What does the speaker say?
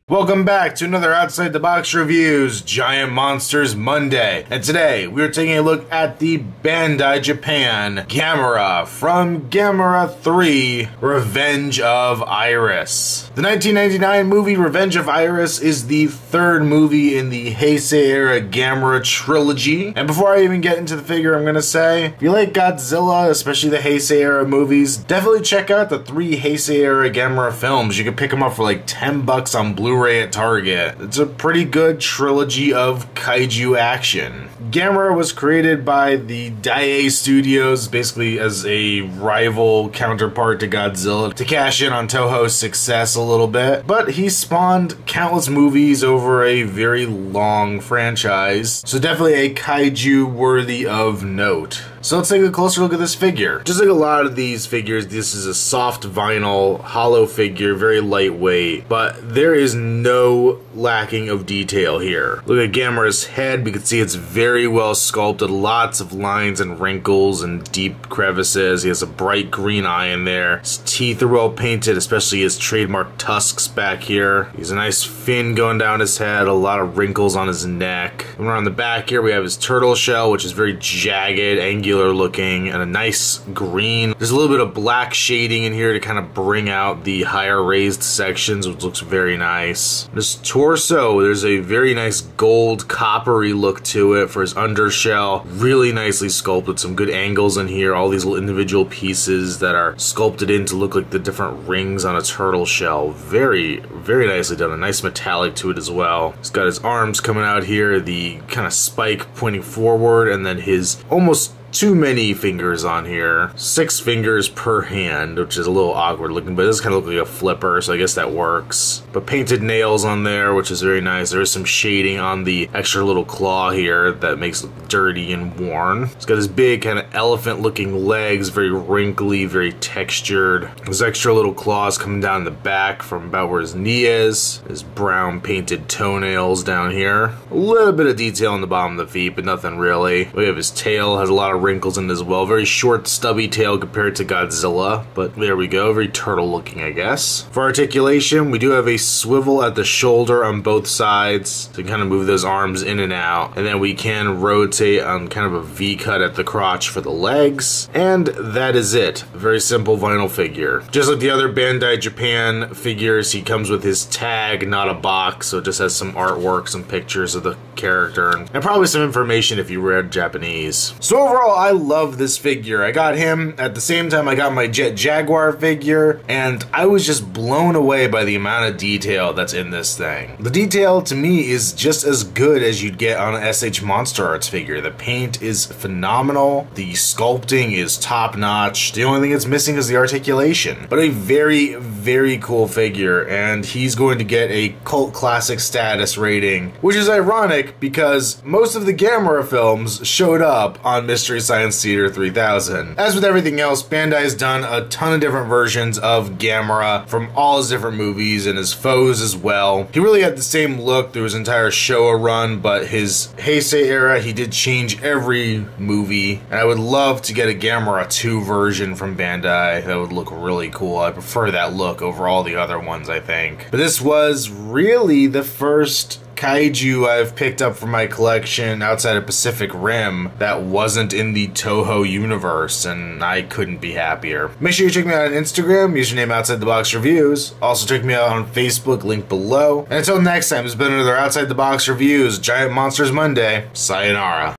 Welcome back to another Outside the Box Reviews Giant Monsters Monday. And today we are taking a look at the Bandai Japan Gamera from Gamera 3 Revenge of Iris. The 1999 movie Revenge of Iris is the third movie in the Heisei era Gamera trilogy. And before I even get into the figure, I'm gonna say, if you like Godzilla, especially the Heisei era movies, definitely check out the 3 Heisei era Gamera films. You can pick them up for like $10 on Blu-ray at Target. It's a pretty good trilogy of kaiju action. Gamera was created by the Daiei Studios, basically as a rival counterpart to Godzilla, to cash in on Toho's success a little bit, but he spawned countless movies over a very long franchise, so definitely a kaiju worthy of note. So let's take a closer look at this figure. Just like a lot of these figures, this is a soft vinyl, hollow figure, very lightweight, but there is no lacking of detail here. Look at Gamera's head, we can see it's very well sculpted, lots of lines and wrinkles and deep crevices. He has a bright green eye in there. His teeth are well painted, especially his trademark tusks back here. He has a nice fin going down his head, a lot of wrinkles on his neck. And around the back here we have his turtle shell, which is very jagged, angular looking, and a nice green. There's a little bit of black shading in here to kind of bring out the higher raised sections, which looks very nice. His torso, there's a very nice gold coppery look to it for his undershell. Really nicely sculpted, some good angles in here, all these little individual pieces that are sculpted in to look like the different rings on a turtle shell. Very nicely done. A nice metallic to it as well. He's got his arms coming out here, the kind of spike pointing forward, and then his almost too many fingers on here. 6 fingers per hand, which is a little awkward looking, but it does kind of look like a flipper, so I guess that works. But painted nails on there, which is very nice. There is some shading on the extra little claw here that makes it look dirty and worn. He's got his big kind of elephant looking legs, very wrinkly, very textured. His extra little claws coming down the back from about where his knee is. His brown painted toenails down here. A little bit of detail on the bottom of the feet, but nothing really. We have his tail, has a lot of wrinkles in it as well. Very short, stubby tail compared to Godzilla, but there we go. Very turtle looking, I guess. For articulation, we do have a swivel at the shoulder on both sides to kind of move those arms in and out, and then we can rotate on kind of a V cut at the crotch for the legs, and that is it. A very simple vinyl figure. Just like the other Bandai Japan figures, he comes with his tag, not a box, so it just has some artwork, some pictures of the character, and probably some information if you read Japanese. So overall, I love this figure. I got him at the same time I got my Jet Jaguar figure, and I was just blown away by the amount of detail that's in this thing. The detail to me is just as good as you'd get on an SH Monster Arts figure. The paint is phenomenal, the sculpting is top notch, the only thing it's missing is the articulation. But a very cool figure, and he's going to get a cult classic status rating, which is ironic because most of the Gamera films showed up on Mystery Science Theater 3000. As with everything else, Bandai's done a ton of different versions of Gamera from all his different movies and his foes as well. He really had the same look through his entire Showa run, but his Heisei era, he did change every movie, and I would love to get a Gamera 2 version from Bandai. That would look really cool. I prefer that look over all the other ones, I think. But this was really the first kaiju I've picked up from my collection outside of Pacific Rim that wasn't in the Toho universe, and I couldn't be happier. Make sure you check me out on Instagram, username Outside the Box Reviews. Also check me out on Facebook, link below. And until next time, it's been another Outside the Box Reviews Giant Monsters Monday. Sayonara.